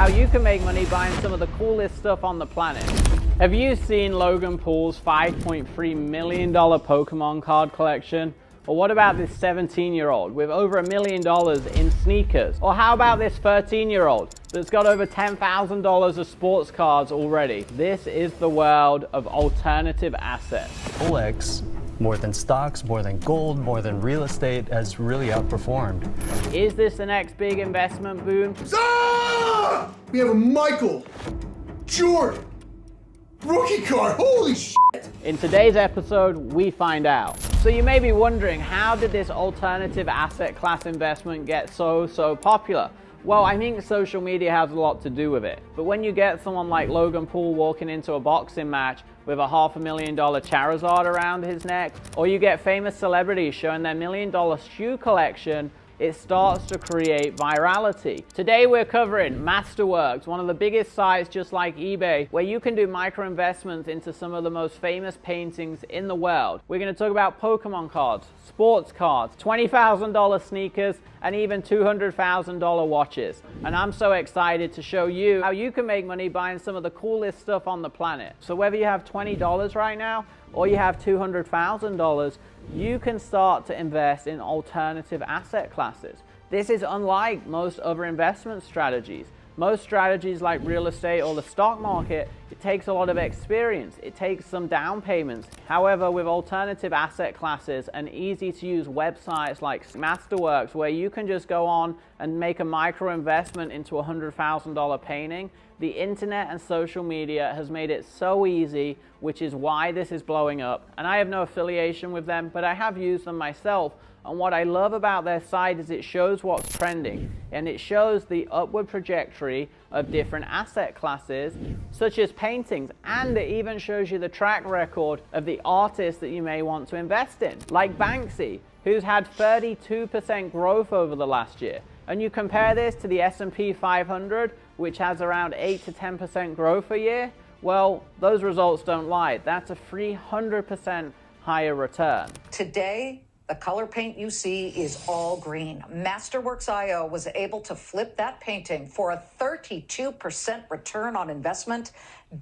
how you can make money buying some of the coolest stuff on the planet. Have you seen Logan Paul's $5.3 million Pokemon card collection? Or what about this 17-year-old with over $1 million in sneakers? Or how about this 13-year-old that's got over $10,000 of sports cards already? This is the world of alternative assets. OLX, more than stocks, more than gold, more than real estate, has really outperformed. Is this the next big investment boom? Ah! We have a Michael Jordan rookie card. Holy shit! In today's episode, we find out. So you may be wondering, how did this alternative asset class investment get so popular? Well, I think social media has a lot to do with it. But when you get someone like Logan Paul walking into a boxing match with a $500,000 Charizard around his neck, or you get famous celebrities showing their $1 million shoe collection, it starts to create virality. Today we're covering Masterworks, one of the biggest sites just like eBay, where you can do micro investments into some of the most famous paintings in the world. We're going to talk about Pokemon cards, sports cards, $20,000 sneakers, and even $200,000 watches. And I'm so excited to show you how you can make money buying some of the coolest stuff on the planet. So whether you have $20 right now or you have $200,000, you can start to invest in alternative asset classes. This is unlike most other investment strategies. Most strategies like real estate or the stock market, it takes a lot of experience. It takes some down payments. However, with alternative asset classes and easy to use websites like Masterworks, where you can just go on and make a micro investment into a $100,000 painting, the internet and social media has made it so easy, which is why this is blowing up. And I have no affiliation with them, but I have used them myself. And what I love about their site is it shows what's trending, and it shows the upward trajectory of different asset classes, such as paintings, and it even shows you the track record of the artists that you may want to invest in, like Banksy, who's had 32% growth over the last year. And you compare this to the S&P 500, which has around 8 to 10% growth a year, well, those results don't lie. That's a 300% higher return. Today, the color paint you see is all green. Masterworks.io was able to flip that painting for a 32% return on investment,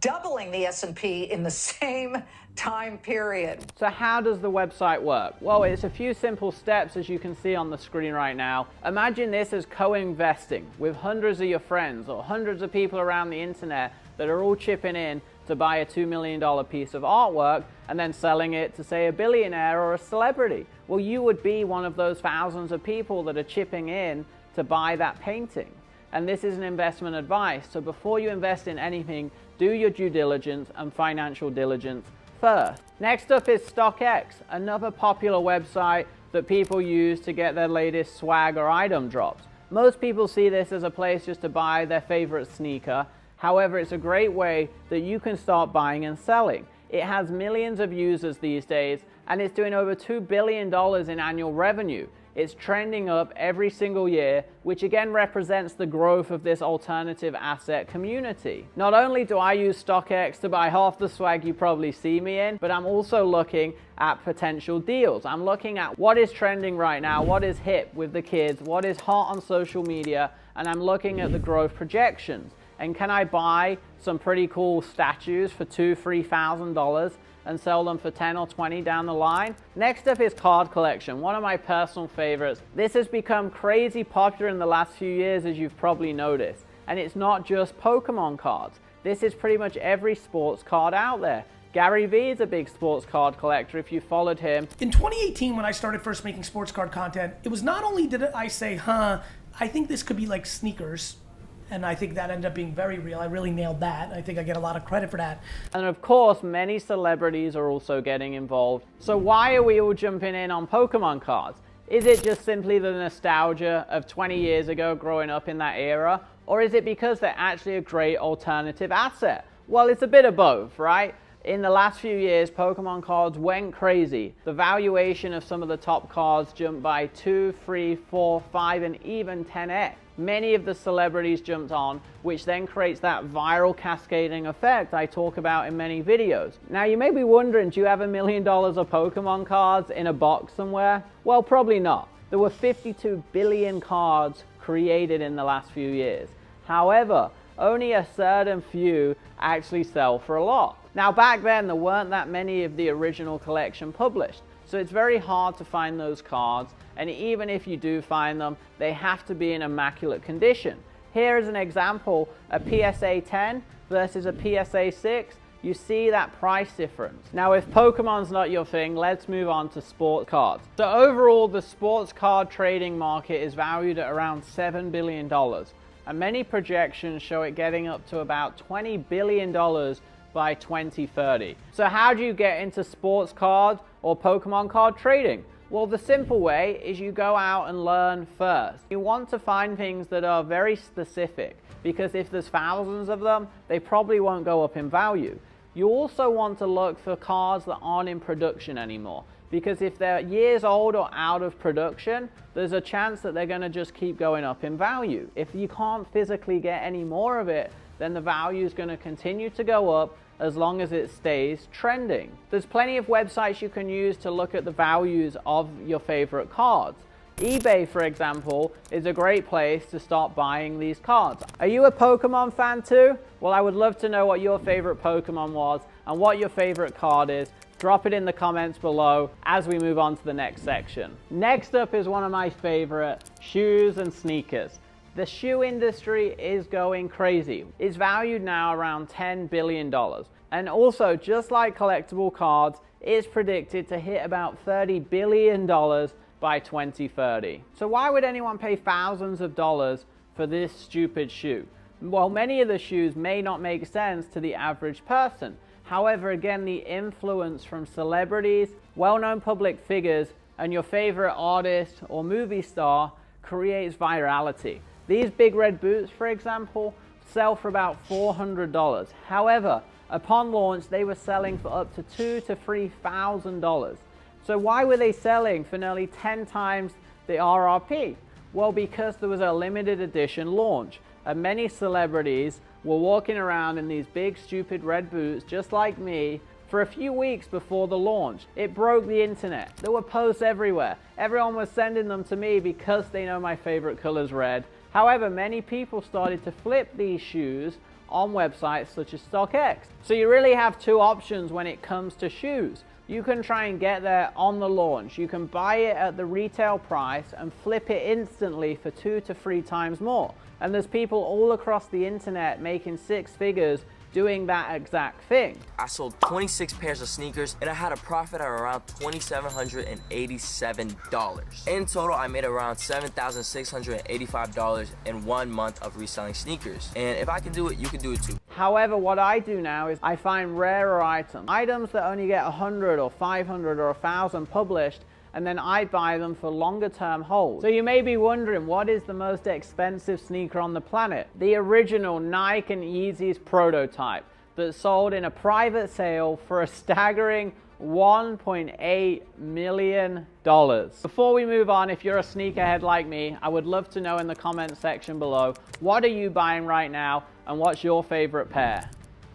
doubling the S&P in the same time period. So how does the website work? Well, it's a few simple steps, as you can see on the screen right now. Imagine this as co-investing with hundreds of your friends or hundreds of people around the internet that are all chipping in to buy a $2 million piece of artwork and then selling it to, say, a billionaire or a celebrity. Well, you would be one of those thousands of people that are chipping in to buy that painting. And this is an investment advice. So before you invest in anything, do your due diligence and financial diligence first. Next up is StockX, another popular website that people use to get their latest swag or item drops. Most people see this as a place just to buy their favorite sneaker. However, it's a great way that you can start buying and selling. It has millions of users these days, and it's doing over $2 billion in annual revenue. It's trending up every single year, which again represents the growth of this alternative asset community. Not only do I use StockX to buy half the swag you probably see me in, but I'm also looking at potential deals. I'm looking at what is trending right now, what is hip with the kids, what is hot on social media, and I'm looking at the growth projections. And can I buy some pretty cool statues for $2,000, $3,000 and sell them for 10 or 20 down the line? Next up is card collection, one of my personal favorites. This has become crazy popular in the last few years, as you've probably noticed. And it's not just Pokemon cards. This is pretty much every sports card out there. Gary Vee is a big sports card collector, if you followed him. In 2018, when I started first making sports card content, it was not only did I say, I think this could be like sneakers, and I think that ended up being very real. I really nailed that. I think I get a lot of credit for that. And of course, many celebrities are also getting involved. So why are we all jumping in on Pokemon cards? Is it just simply the nostalgia of 20 years ago growing up in that era? Or is it because they're actually a great alternative asset? Well, it's a bit of both, right? In the last few years, Pokemon cards went crazy. The valuation of some of the top cards jumped by 2, 3, 4, 5, and even 10x. Many of the celebrities jumped on, which then creates that viral cascading effect I talk about in many videos. Now you may be wondering, do you have $1 million of Pokemon cards in a box somewhere? Well, probably not. There were 52 billion cards created in the last few years. However, only a certain few actually sell for a lot. Now back then there weren't that many of the original collection published, so it's very hard to find those cards, and even if you do find them, they have to be in immaculate condition. Here is an example, a PSA 10 versus a PSA 6. You see that price difference. Now if Pokemon's not your thing, let's move on to sports cards. So overall, the sports card trading market is valued at around $7 billion, and many projections show it getting up to about $20 billion by 2030. So how do you get into sports card or Pokemon card trading? Well, the simple way is you go out and learn first. You want to find things that are very specific, because if there's thousands of them, they probably won't go up in value. You also want to look for cards that aren't in production anymore, because if they're years old or out of production, there's a chance that they're going to just keep going up in value. If you can't physically get any more of it, then the value is going to continue to go up as long as it stays trending. There's plenty of websites you can use to look at the values of your favorite cards. eBay, for example, is a great place to start buying these cards. Are you a Pokemon fan too? Well, I would love to know what your favorite Pokemon was and what your favorite card is. Drop it in the comments below as we move on to the next section. Next up is one of my favorite, shoes and sneakers. The shoe industry is going crazy. It's valued now around $10 billion. And also, just like collectible cards, it's predicted to hit about $30 billion by 2030. So why would anyone pay thousands of dollars for this stupid shoe? Well, many of the shoes may not make sense to the average person. However, again, the influence from celebrities, well-known public figures, and your favorite artist or movie star creates virality. These big red boots, for example, sell for about $400. However, upon launch, they were selling for up to $2,000 to $3,000. So why were they selling for nearly 10 times the RRP? Well, because there was a limited edition launch, and many celebrities were walking around in these big, stupid red boots, just like me, for a few weeks before the launch. It broke the internet. There were posts everywhere. Everyone was sending them to me because they know my favorite color is red. However, many people started to flip these shoes on websites such as StockX. So you really have two options when it comes to shoes. You can try and get there on the launch. You can buy it at the retail price and flip it instantly for 2 to 3 times more. And there's people all across the internet making 6 figures doing that exact thing. I sold 26 pairs of sneakers and I had a profit of around $2,787. In total, I made around $7,685 in 1 month of reselling sneakers. And if I can do it, you can do it too. However, what I do now is I find rarer items that only get 100 or 500 or 1,000 published, and then I buy them for longer term holds. So you may be wondering, what is the most expensive sneaker on the planet? The original Nike and Yeezy's prototype that sold in a private sale for a staggering $1.8 million. Before we move on, if you're a sneakerhead like me, I would love to know in the comment section below, what are you buying right now and what's your favorite pair?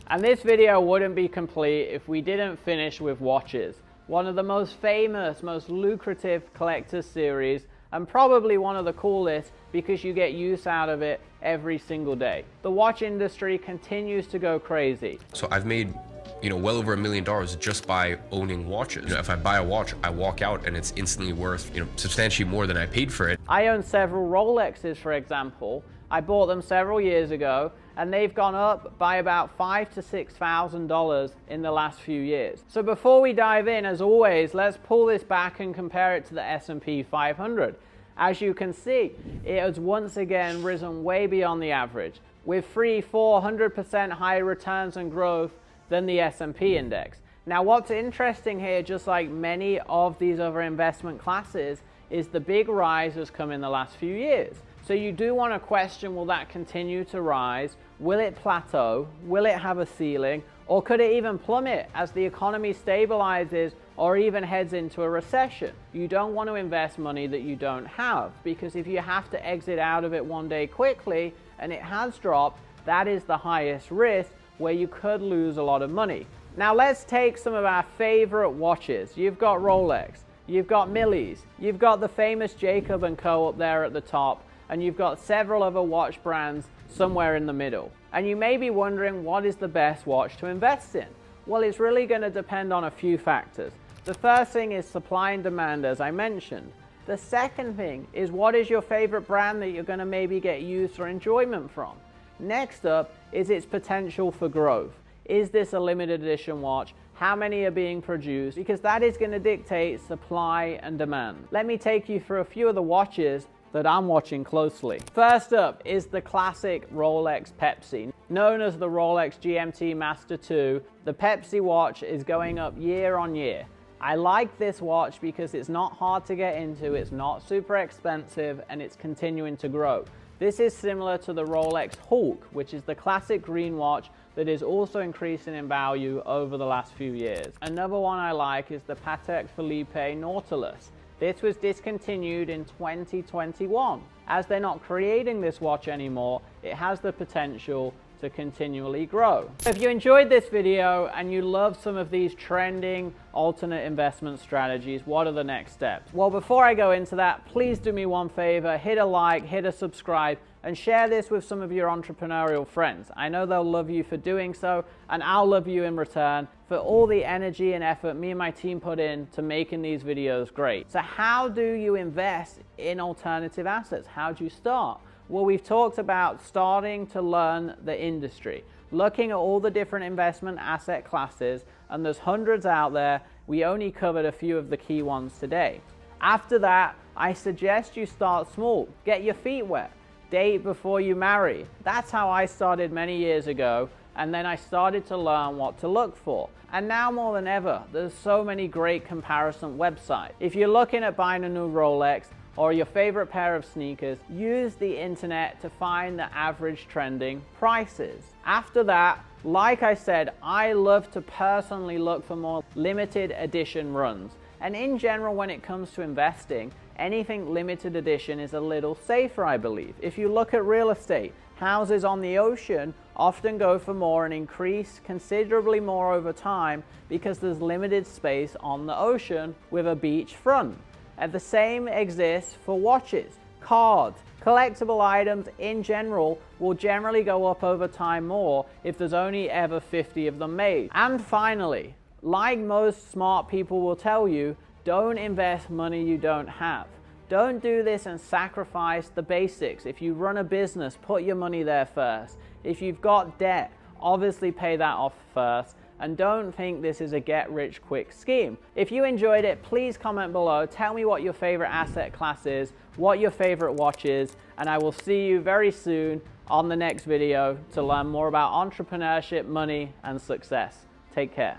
And this video wouldn't be complete if we didn't finish with watches. One of the most famous, most lucrative collector's series, and probably one of the coolest because you get use out of it every single day. The watch industry continues to go crazy. So I've made, well over $1 million just by owning watches. If I buy a watch, I walk out and it's instantly worth, substantially more than I paid for it. I own several Rolexes, for example. I bought them several years ago, and they've gone up by about $5,000 to $6,000 in the last few years. So before we dive in, as always, let's pull this back and compare it to the S&P 500. As you can see, it has once again risen way beyond the average, with 400% higher returns and growth than the S&P index. Now, what's interesting here, just like many of these other investment classes, is the big rise has come in the last few years. So you do want to question, will that continue to rise? Will it plateau? Will it have a ceiling? Or could it even plummet as the economy stabilizes or even heads into a recession? You don't want to invest money that you don't have, because if you have to exit out of it one day quickly and it has dropped, that is the highest risk where you could lose a lot of money. Now let's take some of our favorite watches. You've got Rolex, you've got Millie's, you've got the famous Jacob & Co. up there at the top, and you've got several other watch brands somewhere in the middle. And you may be wondering, what is the best watch to invest in? Well, it's really going to depend on a few factors. The first thing is supply and demand, as I mentioned. The second thing is, what is your favorite brand that you're going to maybe get use or enjoyment from? Next up is its potential for growth. Is this a limited edition watch? How many are being produced? Because that is going to dictate supply and demand. Let me take you through a few of the watches that I'm watching closely. First up is the classic Rolex Pepsi. Known as the Rolex GMT Master 2, the Pepsi watch is going up year on year. I like this watch because it's not hard to get into, it's not super expensive, and it's continuing to grow. This is similar to the Rolex Hawk, which is the classic green watch that is also increasing in value over the last few years. Another one I like is the Patek Philippe Nautilus. This was discontinued in 2021. As they're not creating this watch anymore, it has the potential to continually grow. If you enjoyed this video and you love some of these trending alternate investment strategies, what are the next steps? Well, before I go into that, please do me one favor, hit a like, hit a subscribe, and share this with some of your entrepreneurial friends. I know they'll love you for doing so, and I'll love you in return for all the energy and effort me and my team put in to making these videos great. So how do you invest in alternative assets? How do you start? Well, we've talked about starting to learn the industry, looking at all the different investment asset classes, and there's hundreds out there. We only covered a few of the key ones today. After that, I suggest you start small, get your feet wet, date before you marry. That's how I started many years ago, and then I started to learn what to look for. And now more than ever, there's so many great comparison websites. If you're looking at buying a new Rolex, or your favorite pair of sneakers, use the internet to find the average trending prices. After that, like I said, I love to personally look for more limited edition runs. And in general, when it comes to investing, anything limited edition is a little safer, I believe. If you look at real estate, houses on the ocean often go for more and increase considerably more over time because there's limited space on the ocean with a beach front. And the same exists for watches, cards, collectible items in general will generally go up over time more if there's only ever 50 of them made. And finally, like most smart people will tell you, don't invest money you don't have. Don't do this and sacrifice the basics. If you run a business, put your money there first. If you've got debt, obviously pay that off first. And don't think this is a get-rich-quick scheme. If you enjoyed it, please comment below. Tell me what your favorite asset class is, what your favorite watch is, and I will see you very soon on the next video to learn more about entrepreneurship, money, and success. Take care.